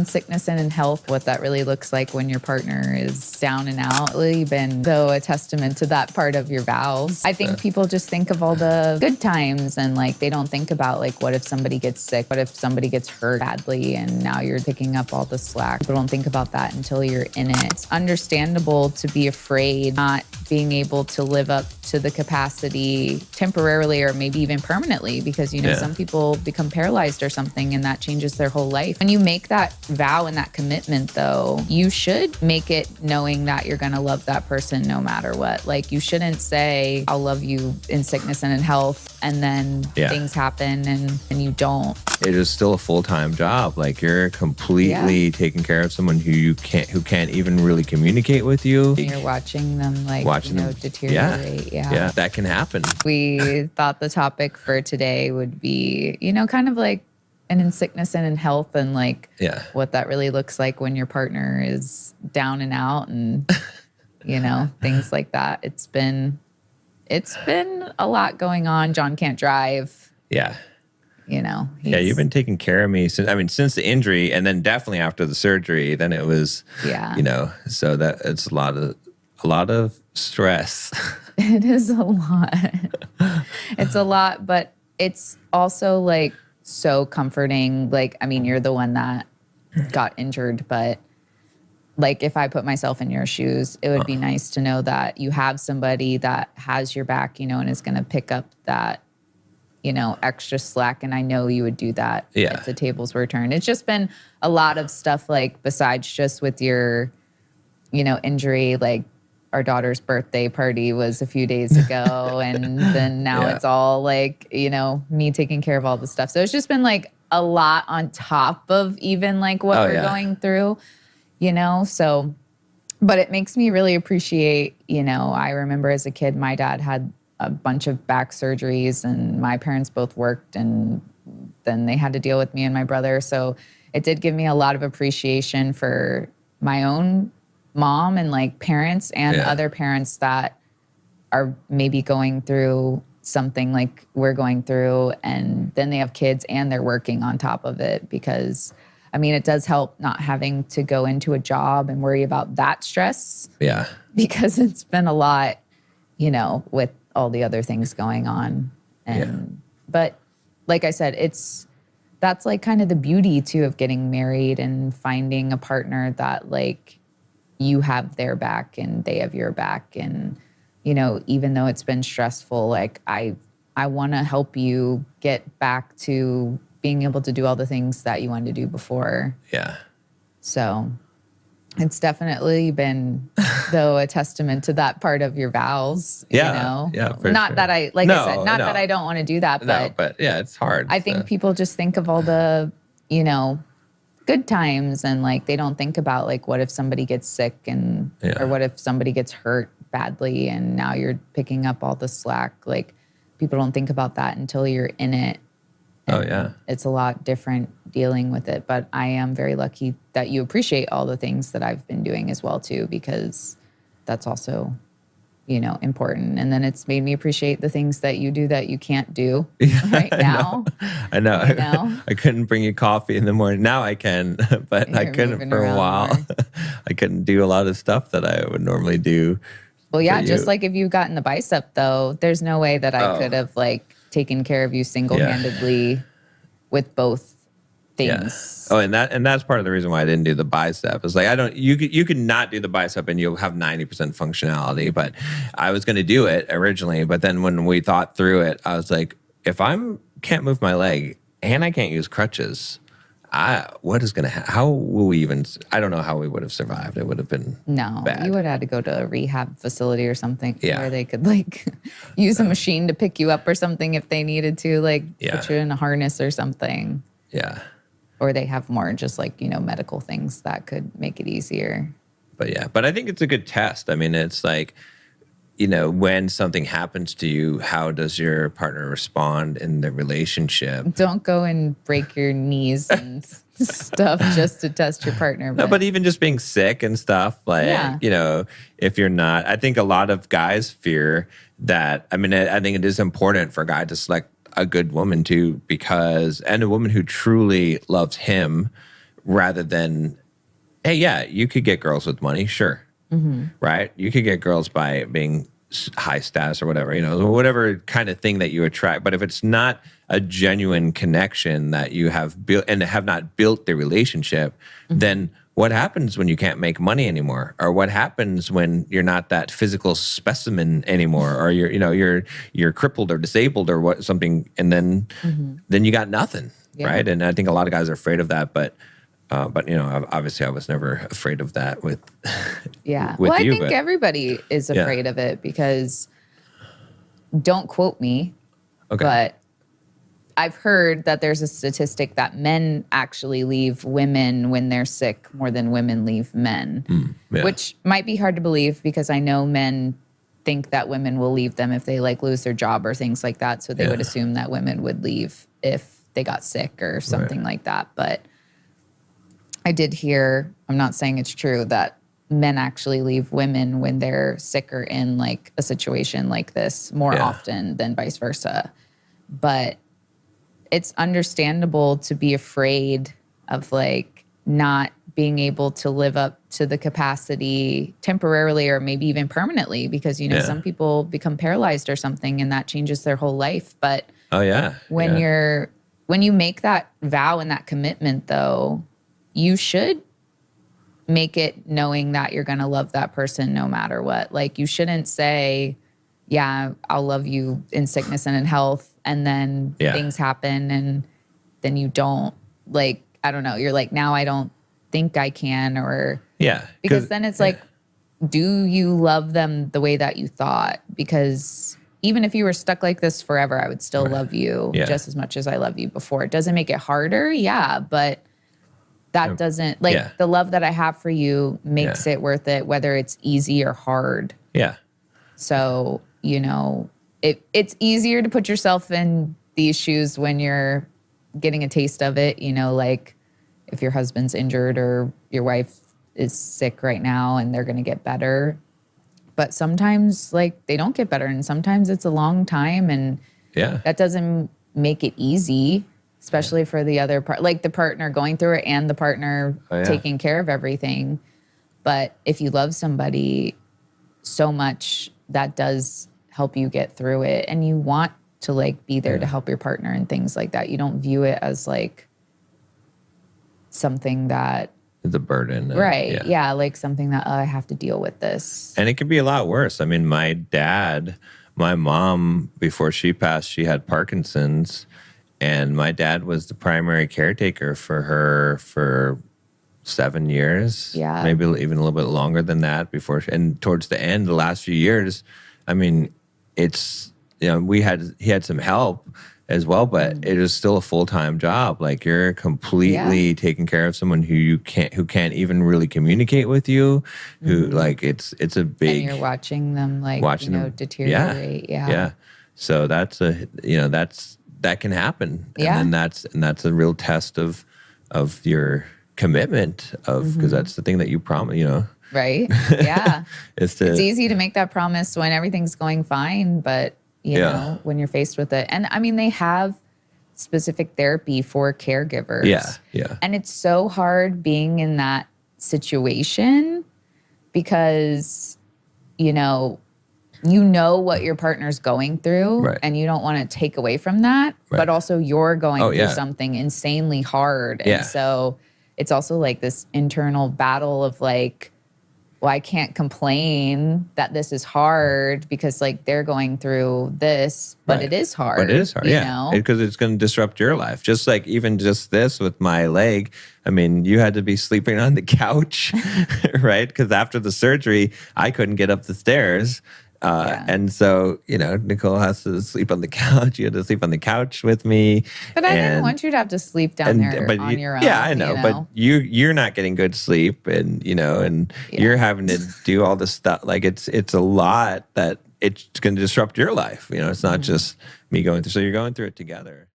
in sickness and in health, what that really looks like when your partner is down and out. Really been so a testament to that part of your vows. I think people just think of all the good times and like they don't think about like what if somebody gets sick, what if somebody gets hurt badly and now you're picking up all the slack. People don't think about that until you're in it. It's understandable to be afraid not being able to live up to the capacity temporarily or maybe even permanently because, you know, some people become paralyzed or something and that changes their whole life. When you make that vow and that commitment, though, you should make it knowing that you're going to love that person no matter what. Like, you shouldn't say, I'll love you in sickness and in health, and then things happen and you don't. It is still a full-time job. Like, you're completely taking care of someone who can't even really communicate with you. And you're watching them deteriorate. Yeah, that can happen. We thought the topic for today would be, you know, kind of like in sickness and in health and like what that really looks like when your partner is down and out and, you know, things like that. It's been a lot going on. John can't drive. Yeah. You know. You've been taking care of me since the injury and then definitely after the surgery. Then it was, you know, so that it's a lot of stress. It is a lot. It's a lot, but it's also like so comforting. Like, I mean, you're the one that got injured, but like if I put myself in your shoes, it would be nice to know that you have somebody that has your back, you know, and is going to pick up that, you know, extra slack. And I know you would do that if the tables were turned. It's just been a lot of stuff, like besides just with your, you know, injury, like our daughter's birthday party was a few days ago. And then now it's all like, you know, me taking care of all the stuff. So it's just been like a lot on top of even like what we're going through, you know? So, but it makes me really appreciate, you know, I remember as a kid, my dad had a bunch of back surgeries and my parents both worked and then they had to deal with me and my brother. So it did give me a lot of appreciation for my own mom and like parents and other parents that are maybe going through something like we're going through and then they have kids and they're working on top of it because I mean, it does help not having to go into a job and worry about that stress. Yeah. Because it's been a lot, you know, with all the other things going on. And but like I said, that's like kind of the beauty too of getting married and finding a partner that like you have their back and they have your back. And, you know, even though it's been stressful, like I want to help you get back to being able to do all the things that you wanted to do before. Yeah. So it's definitely been, though, a testament to that part of your vows. You know? Yeah. Not that I, like I said, not that I don't want to do that, but yeah, it's hard. I think people just think of all the, you know, good times and like they don't think about like what if somebody gets sick and or what if somebody gets hurt badly and now you're picking up all the slack. Like people don't think about that until you're in it. And it's a lot different dealing with it, but I am very lucky that you appreciate all the things that I've been doing as well too, because that's also, you know, important. And then it's made me appreciate the things that you do that you can't do right now. I know. I couldn't bring you coffee in the morning. Now I can, but I couldn't for a while. I couldn't do a lot of stuff that I would normally do. Well, yeah, just like if you gotten the bicep though, there's no way that I could have like taken care of you single-handedly with both things. Oh, and that's part of the reason why I didn't do the bicep. It's like you could not do the bicep and you'll have 90% functionality. But I was going to do it originally, but then when we thought through it, I was like, if can't move my leg and I can't use crutches, what is going to happen? How will we even? I don't know how we would have survived. It would have been bad. You would have had to go to a rehab facility or something where they could like use a machine to pick you up or something if they needed to, like put you in a harness or something. Yeah. Or they have more just like, you know, medical things that could make it easier. But I think it's a good test. I mean, it's like, you know, when something happens to you, how does your partner respond in the relationship? Don't go and break your knees and stuff just to test your partner. But even just being sick and stuff, like, you know, if you're not, I think a lot of guys fear that. I mean, I think it is important for a guy to select a good woman too, and a woman who truly loves him rather than, hey, yeah, you could get girls with money, sure, right? You could get girls by being high status or whatever, whatever kind of thing that you attract. But if it's not a genuine connection that you have built and have not built the relationship, then what happens when you can't make money anymore? Or what happens when you're not that physical specimen anymore? Or you're crippled or disabled or what something, and then you got nothing, right? And I think a lot of guys are afraid of that, but obviously I was never afraid of that with Yeah. with Well, I you, think but everybody is afraid of it because, don't quote me, okay. but I've heard that there's a statistic that men actually leave women when they're sick more than women leave men, which might be hard to believe because I know men think that women will leave them if they like lose their job or things like that. So they would assume that women would leave if they got sick or something like that. But I did hear, I'm not saying it's true, that men actually leave women when they're sick or in like a situation like this more often than vice versa. But it's understandable to be afraid of like not being able to live up to the capacity temporarily or maybe even permanently because, some people become paralyzed or something and that changes their whole life. But when you make that vow and that commitment though, you should make it knowing that you're going to love that person no matter what. Like you shouldn't say, yeah, I'll love you in sickness and in health. And then things happen and then you don't, like, I don't know. You're like, now I don't think I can, or because then it's like, do you love them the way that you thought? Because even if you were stuck like this forever, I would still love you just as much as I love you before. It doesn't make it harder. Yeah. But that doesn't, like, the love that I have for you makes it worth it, whether it's easy or hard. Yeah. So, it's easier to put yourself in these shoes when you're getting a taste of it, like if your husband's injured or your wife is sick right now and they're going to get better. But sometimes, like, they don't get better, and sometimes it's a long time, and that doesn't make it easy. Especially for the other part, like the partner going through it and the partner taking care of everything. But if you love somebody so much, that does help you get through it. And you want to like be there to help your partner and things like that. You don't view it as like something that it's a burden. Right. Yeah. Like something that I have to deal with this. And it can be a lot worse. I mean, my mom, before she passed, she had Parkinson's. And my dad was the primary caretaker for her for 7 years, maybe even a little bit longer than that before. And towards the end, the last few years, I mean, it's, he had some help as well, but it is still a full-time job. Like you're completely taking care of someone who can't even really communicate with you, who like it's a big. And you're watching them like deteriorate. Yeah. So that can happen. And then that's a real test of your commitment because that's the thing that you promise, Right. Yeah. It's easy to make that promise when everything's going fine, but when you're faced with it. And I mean, they have specific therapy for caregivers. Yeah. And it's so hard being in that situation because, what your partner's going through and you don't want to take away from that, but also you're going through something insanely hard. And so it's also like this internal battle of like, well, I can't complain that this is hard because like they're going through this, but it is hard. But it is hard, because it's going to disrupt your life. Just like even just this with my leg. I mean, you had to be sleeping on the couch, right? Because after the surgery, I couldn't get up the stairs. And so, Nicole has to sleep on the couch. You had to sleep on the couch with me. But I didn't want you to have to sleep down there on your own. Yeah, I know. But you're not getting good sleep and, you're having to do all this stuff. Like it's a lot that it's going to disrupt your life. It's not just me going through. So you're going through it together.